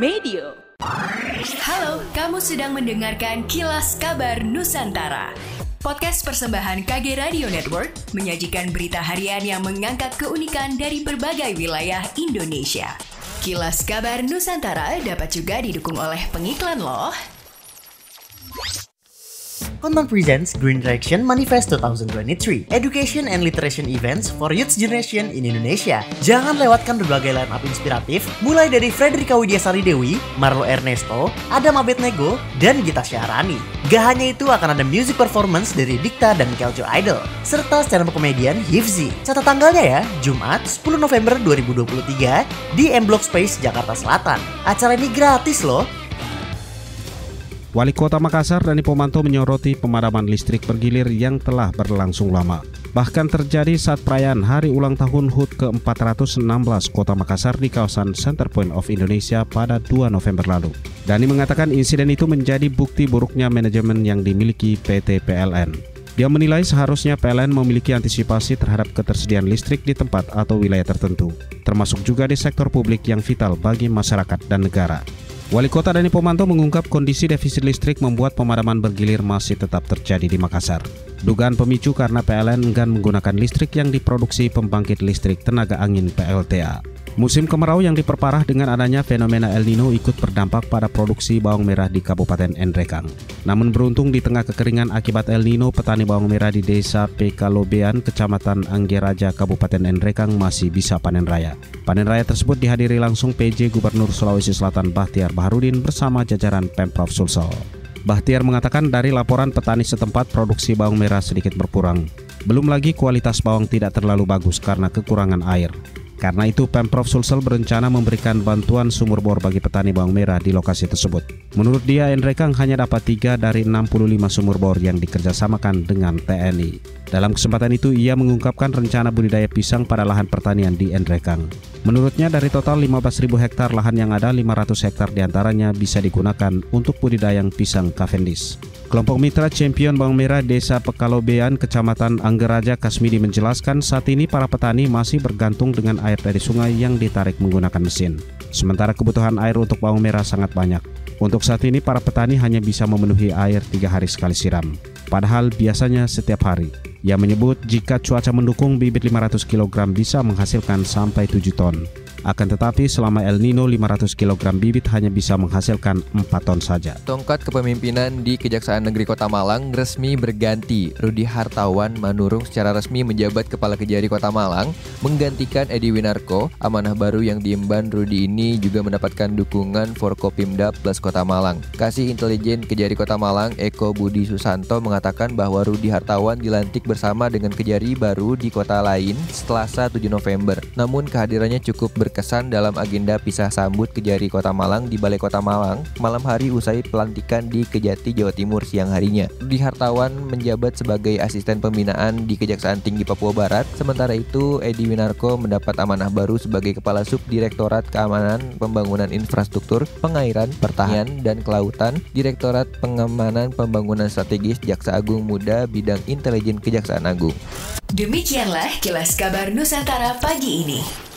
Medio. Halo, kamu sedang mendengarkan Kilas Kabar Nusantara. Podcast persembahan KG Radio Network menyajikan berita harian yang mengangkat keunikan dari berbagai wilayah Indonesia. Kilas Kabar Nusantara dapat juga didukung oleh pengiklan loh. Kontan presents Green Direction Manifest 2023, Education and Literation Events for Youth Generation in Indonesia. Jangan lewatkan berbagai line-up inspiratif, mulai dari Frederika Widiasari Dewi, Marlo Ernesto, Adam Abednego, dan Gita Syahrani. Gak hanya itu, akan ada music performance dari Dikta dan Keljo Idol, serta stand-up komedian Hifzi. Catat tanggalnya ya, Jumat 10 November 2023 di M Block Space, Jakarta Selatan. Acara ini gratis loh. Wali Kota Makassar Dani Pomanto menyoroti pemadaman listrik bergilir yang telah berlangsung lama. Bahkan terjadi saat perayaan hari ulang tahun HUT ke-416 Kota Makassar di kawasan Center Point of Indonesia pada 2 November lalu. Dani mengatakan insiden itu menjadi bukti buruknya manajemen yang dimiliki PT PLN. Dia menilai seharusnya PLN memiliki antisipasi terhadap ketersediaan listrik di tempat atau wilayah tertentu, termasuk juga di sektor publik yang vital bagi masyarakat dan negara. Wali Kota Dani Pomanto mengungkap kondisi defisit listrik membuat pemadaman bergilir masih tetap terjadi di Makassar. Dugaan pemicu karena PLN enggan menggunakan listrik yang diproduksi pembangkit listrik tenaga angin PLTA. Musim kemarau yang diperparah dengan adanya fenomena El Nino ikut berdampak pada produksi bawang merah di Kabupaten Nrekang. Namun beruntung di tengah kekeringan akibat El Nino, petani bawang merah di Desa Pekalobean, Kecamatan Anggeraja, Kabupaten Nrekang masih bisa panen raya. Panen raya tersebut dihadiri langsung PJ Gubernur Sulawesi Selatan Bahtiar Baharudin bersama jajaran Pemprov Sulsel. Bahtiar mengatakan dari laporan petani setempat produksi bawang merah sedikit berkurang. Belum lagi kualitas bawang tidak terlalu bagus karena kekurangan air. Karena itu, Pemprov Sulsel berencana memberikan bantuan sumur bor bagi petani bawang merah di lokasi tersebut. Menurut dia, Nrekang hanya dapat 3 dari 65 sumur bor yang dikerjasamakan dengan TNI. Dalam kesempatan itu, ia mengungkapkan rencana budidaya pisang pada lahan pertanian di Nrekang. Menurutnya, dari total 15.000 hektar lahan yang ada, 500 hektar diantaranya bisa digunakan untuk budidaya pisang Cavendish. Kelompok Mitra Champion Bawang Merah Desa Pekalobean, Kecamatan Anggeraja, Kasmidi menjelaskan saat ini para petani masih bergantung dengan air dari sungai yang ditarik menggunakan mesin. Sementara kebutuhan air untuk bawang merah sangat banyak. Untuk saat ini para petani hanya bisa memenuhi air 3 hari sekali siram. Padahal biasanya setiap hari. Ia menyebut jika cuaca mendukung bibit 500 kg bisa menghasilkan sampai 7 ton. Akan tetapi selama El Nino 500 kg bibit hanya bisa menghasilkan 4 ton saja. Tongkat kepemimpinan di Kejaksaan Negeri Kota Malang resmi berganti. Rudi Hartawan Manurung secara resmi menjabat Kepala Kejari Kota Malang, menggantikan Edi Winarko. Amanah baru yang diemban Rudi ini juga mendapatkan dukungan Forkopimda Plus Kota Malang. Kasih Intelijen Kejari Kota Malang Eko Budi Susanto mengatakan bahwa Rudi Hartawan dilantik bersama dengan Kejari baru di kota lain Selasa 7 November. Namun kehadirannya cukup berkesan dalam agenda pisah sambut Kejari Kota Malang di Balai Kota Malang malam hari usai pelantikan di Kejati, Jawa Timur siang harinya. Rudi Hartawan menjabat sebagai asisten pembinaan di Kejaksaan Tinggi Papua Barat. Sementara itu, Edi Winarko mendapat amanah baru sebagai Kepala Subdirektorat Keamanan Pembangunan Infrastruktur, Pengairan, Pertanian, dan Kelautan, Direktorat Pengamanan Pembangunan Strategis Jaksa Agung Muda Bidang Intelijen Kejaksaan Agung. Demikianlah Kilas Kabar Nusantara pagi ini.